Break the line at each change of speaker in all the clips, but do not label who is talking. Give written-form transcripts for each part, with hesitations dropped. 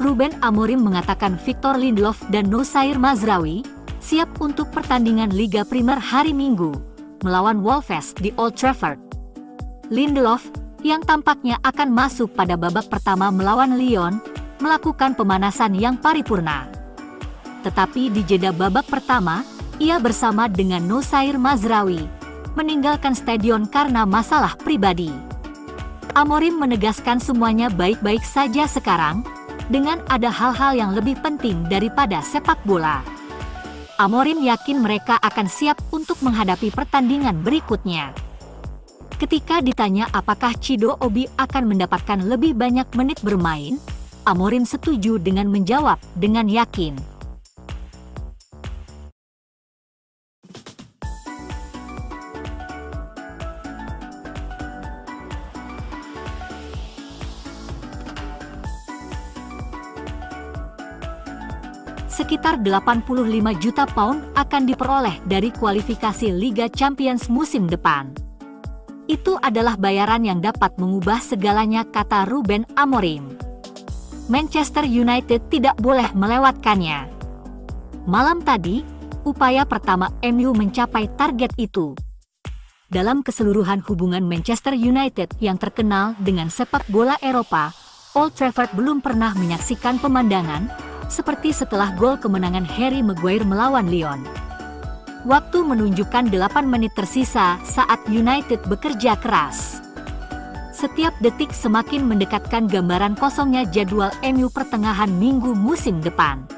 Ruben Amorim mengatakan Victor Lindelof dan Nosair Mazraoui siap untuk pertandingan Liga Primer hari Minggu melawan Wolves di Old Trafford. Lindelof, yang tampaknya akan masuk pada babak pertama melawan Lyon, melakukan pemanasan yang paripurna. Tetapi di jeda babak pertama, ia bersama dengan Nosair Mazraoui meninggalkan stadion karena masalah pribadi. Amorim menegaskan semuanya baik-baik saja sekarang, dengan ada hal-hal yang lebih penting daripada sepak bola. Amorim yakin mereka akan siap untuk menghadapi pertandingan berikutnya. Ketika ditanya apakah Chido Obi akan mendapatkan lebih banyak menit bermain, Amorim setuju dengan menjawab dengan yakin. Sekitar 85 juta pound akan diperoleh dari kualifikasi Liga Champions musim depan. Itu adalah bayaran yang dapat mengubah segalanya, kata Ruben Amorim. Manchester United tidak boleh melewatkannya. Malam tadi, upaya pertama MU mencapai target itu. Dalam keseluruhan hubungan Manchester United yang terkenal dengan sepak bola Eropa, Old Trafford belum pernah menyaksikan pemandangan seperti setelah gol kemenangan Harry Maguire melawan Lyon. Waktu menunjukkan 8 menit tersisa saat United bekerja keras. Setiap detik semakin mendekatkan gambaran kosongnya jadwal MU pertengahan minggu musim depan.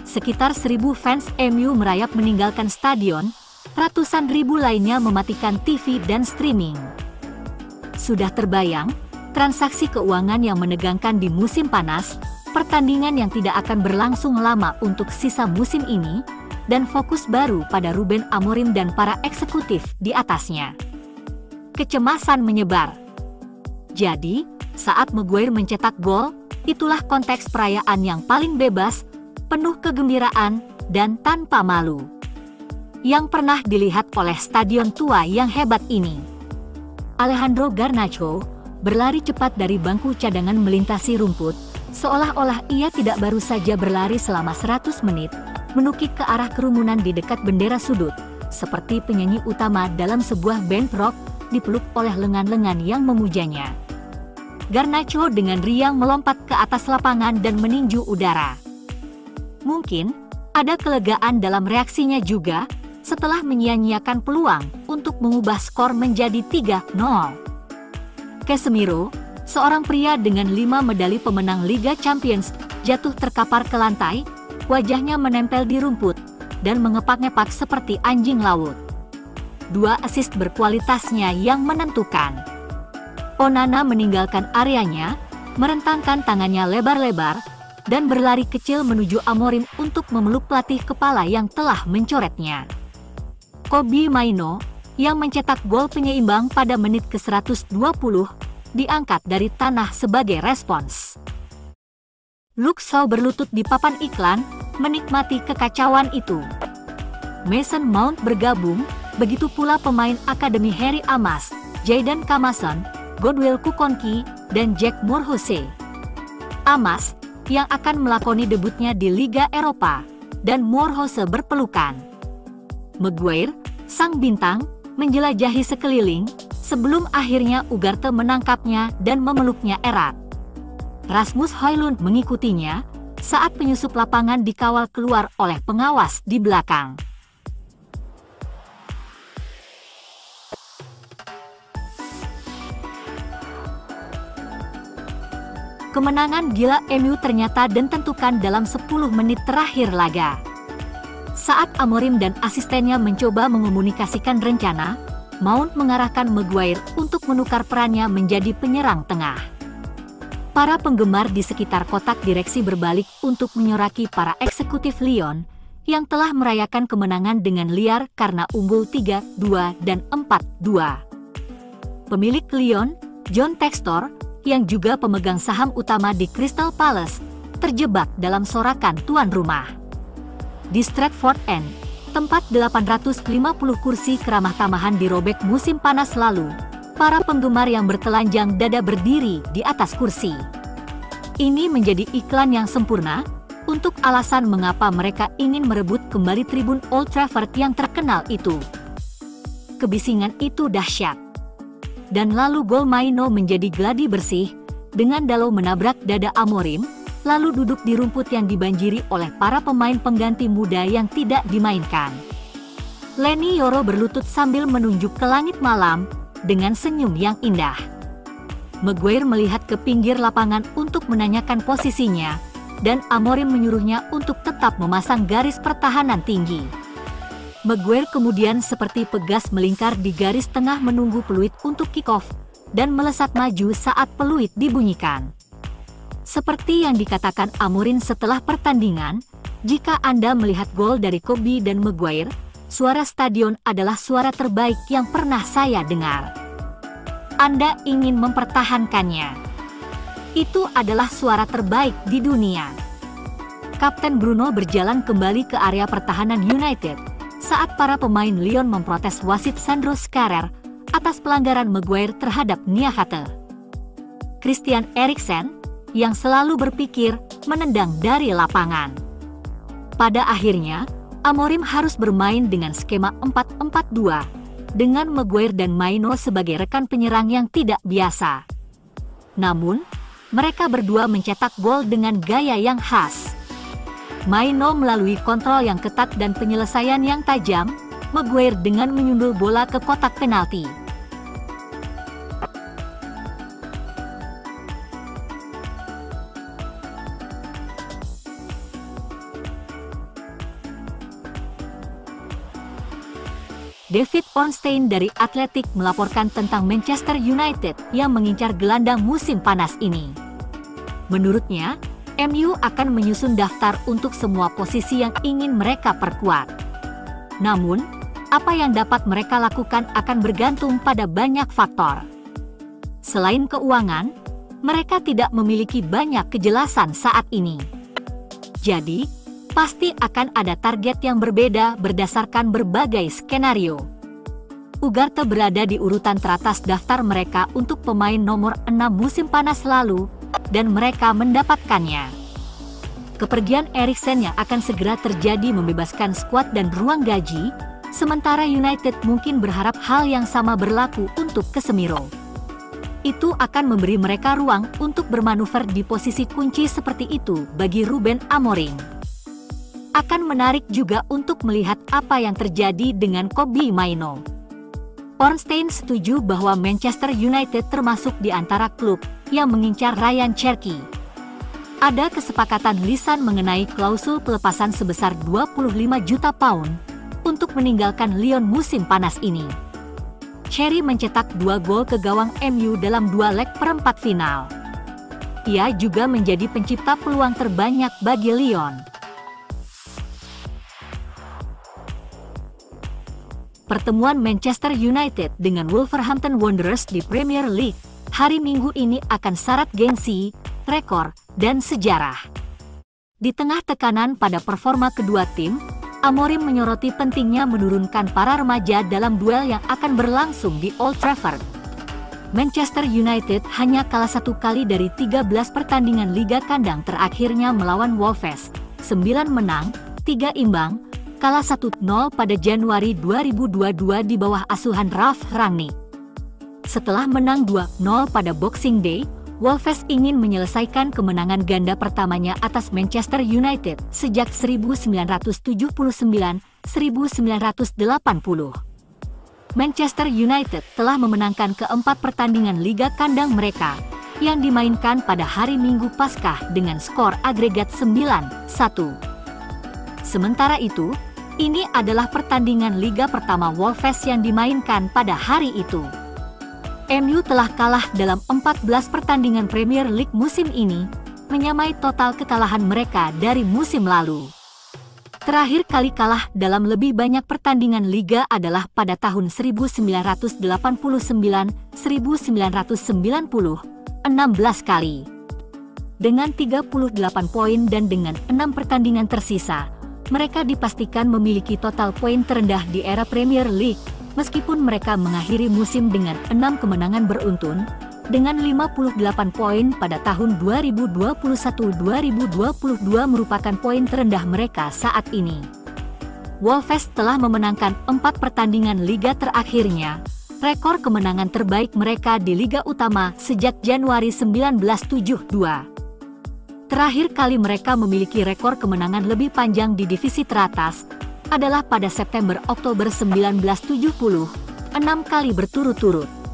Sekitar 1.000 fans MU merayap meninggalkan stadion, ratusan ribu lainnya mematikan TV dan streaming. Sudah terbayang, transaksi keuangan yang menegangkan di musim panas, pertandingan yang tidak akan berlangsung lama untuk sisa musim ini, dan fokus baru pada Ruben Amorim dan para eksekutif di atasnya. Kecemasan menyebar. Jadi, saat Maguire mencetak gol, itulah konteks perayaan yang paling bebas, penuh kegembiraan, dan tanpa malu yang pernah dilihat oleh stadion tua yang hebat ini. Alejandro Garnacho berlari cepat dari bangku cadangan melintasi rumput, seolah-olah ia tidak baru saja berlari selama 100 menit, menukik ke arah kerumunan di dekat bendera sudut, seperti penyanyi utama dalam sebuah band rock, dipeluk oleh lengan-lengan yang memujanya. Garnacho dengan riang melompat ke atas lapangan dan meninju udara. Mungkin, ada kelegaan dalam reaksinya juga, setelah menyia-nyiakan peluang untuk mengubah skor menjadi 3-0. Casemiro, seorang pria dengan 5 medali pemenang Liga Champions, jatuh terkapar ke lantai, wajahnya menempel di rumput, dan mengepak-ngepak seperti anjing laut. 2 assist berkualitasnya yang menentukan. Onana meninggalkan areanya, merentangkan tangannya lebar-lebar, dan berlari kecil menuju Amorim untuk memeluk pelatih kepala yang telah mencoretnya. Kobbie Mainoo, yang mencetak gol penyeimbang pada menit ke-120, diangkat dari tanah sebagai respons. Luke Shaw berlutut di papan iklan, menikmati kekacauan itu. Mason Mount bergabung, begitu pula pemain akademi Harry Amas, Jayden Kamason, Godwill Kukonki, dan Jack Moorhouse. Amas, yang akan melakoni debutnya di Liga Eropa, dan Moorhouse berpelukan. Maguire, sang bintang, menjelajahi sekeliling, sebelum akhirnya Ugarte menangkapnya dan memeluknya erat. Rasmus Højlund mengikutinya, saat penyusup lapangan dikawal keluar oleh pengawas di belakang. Kemenangan gila MU ternyata ditentukan dalam 10 menit terakhir laga. Saat Amorim dan asistennya mencoba mengomunikasikan rencana, Mount mengarahkan Maguire untuk menukar perannya menjadi penyerang tengah. Para penggemar di sekitar kotak direksi berbalik untuk menyoraki para eksekutif Lyon yang telah merayakan kemenangan dengan liar karena unggul 3-2 dan 4-2. Pemilik Lyon, John Textor, yang juga pemegang saham utama di Crystal Palace, terjebak dalam sorakan tuan rumah. Di Stratford End, tempat 850 kursi keramah tamahan dirobek musim panas lalu, para penggemar yang bertelanjang dada berdiri di atas kursi. Ini menjadi iklan yang sempurna untuk alasan mengapa mereka ingin merebut kembali tribun Old Trafford yang terkenal itu. Kebisingan itu dahsyat. Dan lalu gol Maino menjadi gladi bersih, dengan Dalot menabrak dada Amorim, lalu duduk di rumput yang dibanjiri oleh para pemain pengganti muda yang tidak dimainkan. Leny Yoro berlutut sambil menunjuk ke langit malam, dengan senyum yang indah. Maguire melihat ke pinggir lapangan untuk menanyakan posisinya, dan Amorim menyuruhnya untuk tetap memasang garis pertahanan tinggi. Maguire kemudian seperti pegas melingkar di garis tengah menunggu peluit untuk kick-off, dan melesat maju saat peluit dibunyikan. Seperti yang dikatakan Amorim setelah pertandingan, jika Anda melihat gol dari Kobe dan Maguire, suara stadion adalah suara terbaik yang pernah saya dengar. Anda ingin mempertahankannya. Itu adalah suara terbaik di dunia. Kapten Bruno berjalan kembali ke area pertahanan United saat para pemain Lyon memprotes wasit Sandro Scharer atas pelanggaran Maguire terhadap Niakhaté. Christian Eriksen, yang selalu berpikir, menendang dari lapangan. Pada akhirnya, Amorim harus bermain dengan skema 4-4-2, dengan Maguire dan Maino sebagai rekan penyerang yang tidak biasa. Namun, mereka berdua mencetak gol dengan gaya yang khas. Maino melalui kontrol yang ketat dan penyelesaian yang tajam, Maguire dengan menyundul bola ke kotak penalti. David Ornstein dari Athletic melaporkan tentang Manchester United yang mengincar gelandang musim panas ini. Menurutnya, MU akan menyusun daftar untuk semua posisi yang ingin mereka perkuat. Namun, apa yang dapat mereka lakukan akan bergantung pada banyak faktor. Selain keuangan, mereka tidak memiliki banyak kejelasan saat ini. Jadi, pasti akan ada target yang berbeda berdasarkan berbagai skenario. Ugarte berada di urutan teratas daftar mereka untuk pemain nomor 6 musim panas lalu, dan mereka mendapatkannya. Kepergian Eriksen yang akan segera terjadi membebaskan skuad dan ruang gaji, sementara United mungkin berharap hal yang sama berlaku untuk Casemiro. Itu akan memberi mereka ruang untuk bermanuver di posisi kunci seperti itu bagi Ruben Amorim. Akan menarik juga untuk melihat apa yang terjadi dengan Kobbie Mainoo. Ornstein setuju bahwa Manchester United termasuk di antara klub yang mengincar Ryan Cherki. Ada kesepakatan lisan mengenai klausul pelepasan sebesar 25 juta pound untuk meninggalkan Lyon musim panas ini. Cherki mencetak 2 gol ke gawang MU dalam 2 leg perempat final. Ia juga menjadi pencipta peluang terbanyak bagi Lyon. Pertemuan Manchester United dengan Wolverhampton Wanderers di Premier League hari Minggu ini akan syarat gengsi, rekor, dan sejarah. Di tengah tekanan pada performa kedua tim, Amorim menyoroti pentingnya menurunkan para remaja dalam duel yang akan berlangsung di Old Trafford. Manchester United hanya kalah 1 kali dari 13 pertandingan Liga Kandang terakhirnya melawan Wolves, 9 menang, 3 imbang, kalah 1-0 pada Januari 2022 di bawah asuhan Ralf Rangnick. Setelah menang 2-0 pada Boxing Day, Wolves ingin menyelesaikan kemenangan ganda pertamanya atas Manchester United sejak 1979-1980. Manchester United telah memenangkan keempat pertandingan Liga Kandang mereka yang dimainkan pada hari Minggu Paskah dengan skor agregat 9-1. Sementara itu, ini adalah pertandingan Liga pertama Wolves yang dimainkan pada hari itu. MU telah kalah dalam 14 pertandingan Premier League musim ini, menyamai total kekalahan mereka dari musim lalu. Terakhir kali kalah dalam lebih banyak pertandingan Liga adalah pada tahun 1989-1990, 16 kali. Dengan 38 poin dan dengan 6 pertandingan tersisa, mereka dipastikan memiliki total poin terendah di era Premier League, meskipun mereka mengakhiri musim dengan 6 kemenangan beruntun, dengan 58 poin pada tahun 2021-2022 merupakan poin terendah mereka saat ini. Wolves telah memenangkan 4 pertandingan liga terakhirnya, rekor kemenangan terbaik mereka di liga utama sejak Januari 1972. Terakhir kali mereka memiliki rekor kemenangan lebih panjang di divisi teratas adalah pada September-Oktober 1970, 6 kali berturut-turut.